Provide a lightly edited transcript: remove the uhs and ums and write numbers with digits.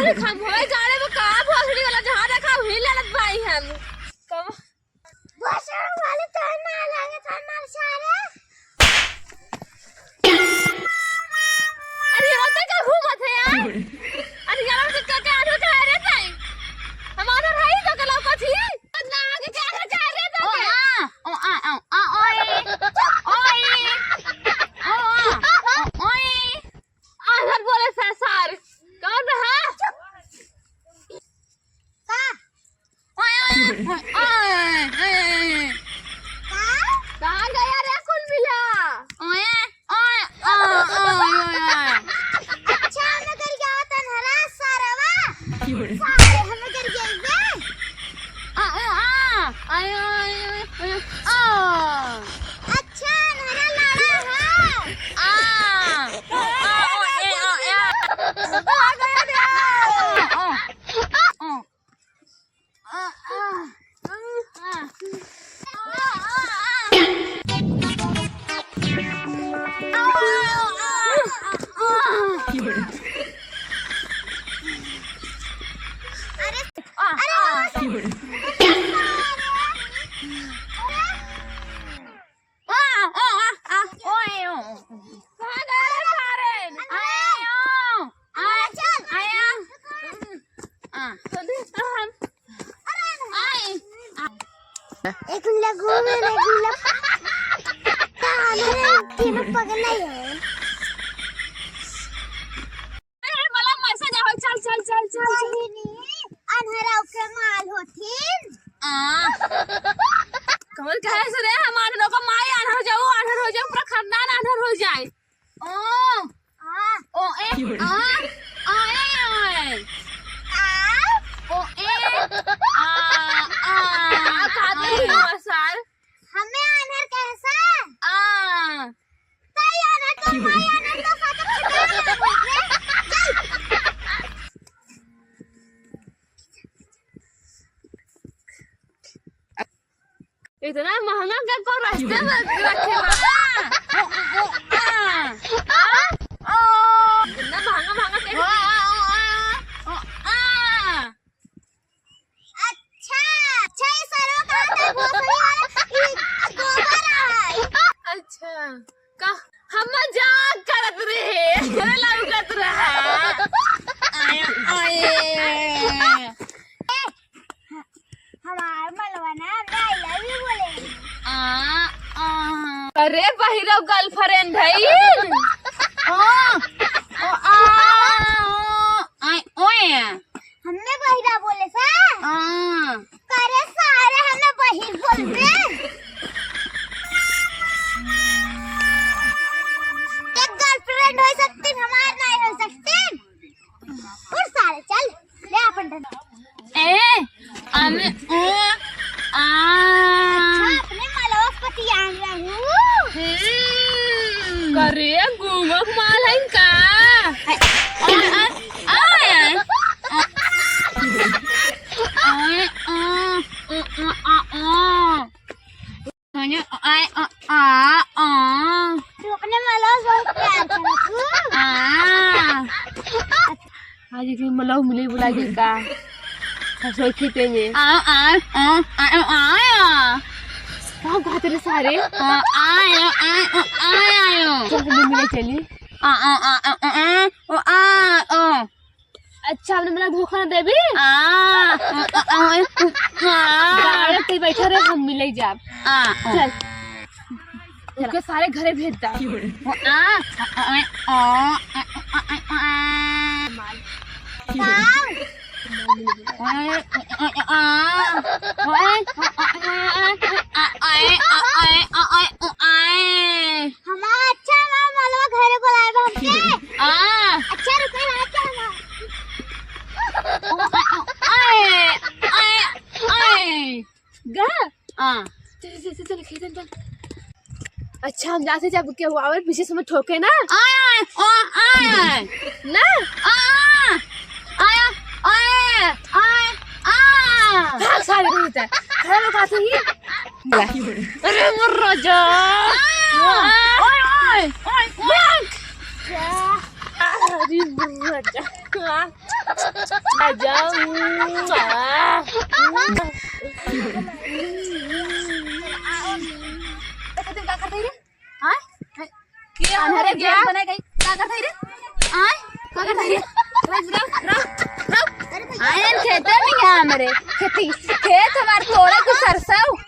हम होए गाड़ी में का भोसड़ी वाला जहां देखा वही लेलत भाई हम कब भोसड़ी वाले तो ना लगे था मार सारे अरे होते का घूमत है यार अरे यार से का आधो जा रे ताई हमारा रही तो कला कथी ना आगे क्या जा रे तो ओ ओए आधर बोले सर कौन रहा कहाँ गया रे कुल मिला अच्छा हमें कर क्या होता नहरा सारावा सारे हमें कर गया बे अच्छा नहरा लाड़ा है एक लगू में रेगुलर हमारे टीम पकड़ना है अरे मला मसा जाओ चल अनहरा के माल होथिन कमल कहे से रे हमारे लोग माई अनहर हो जाओ पूरा खानदान अनहर हो जाए ओ ए हमें आनर कैसा सही आनर तो भाई आनर तो इतना महंगा क्या को रास्ते में रखेला इतना महंगा कैसे अच्छा ये सरवा कहाँ था भोसड़ी वाला गोबर है अच्छा का हम मजाक करत रहे तेरे लगत रहा हमार मलवा ना आई लव यू बोले अरे बहिरव गर्लफ्रेंड है हमने बहिरा बोले सा करे सारे हमें बहिर बोलते एक गर्लफ्रेंड हो सकती हमार नहीं हो सकती और सारे चल ले अपन अपने मालवा पति आन रहू करे गुमक माल है का तू अपने मालवा बहुत प्यार करत आज की मालवा मिले बुला के का ससुर खींचेंगे कहाँ कहते रे सारे मिले चली अच्छा आपने मेरा धोखा न देवी गाड़ी बैठा रहे हम मिले जाब चल उनके सारे घरे भेजता अच्छा हम जाते जब के हुआ पीछे से ठोके ना ना सारे होता है खड़ा लोग आते ही अरे मोर राजा ओए ओए ओए अरे मोर राजा आजा अरे गेम बनाए गई का करत रे आय का करत रे आयन खेते में क्या हमरे खेती खेत हमार तोड़ा कुछ सरसों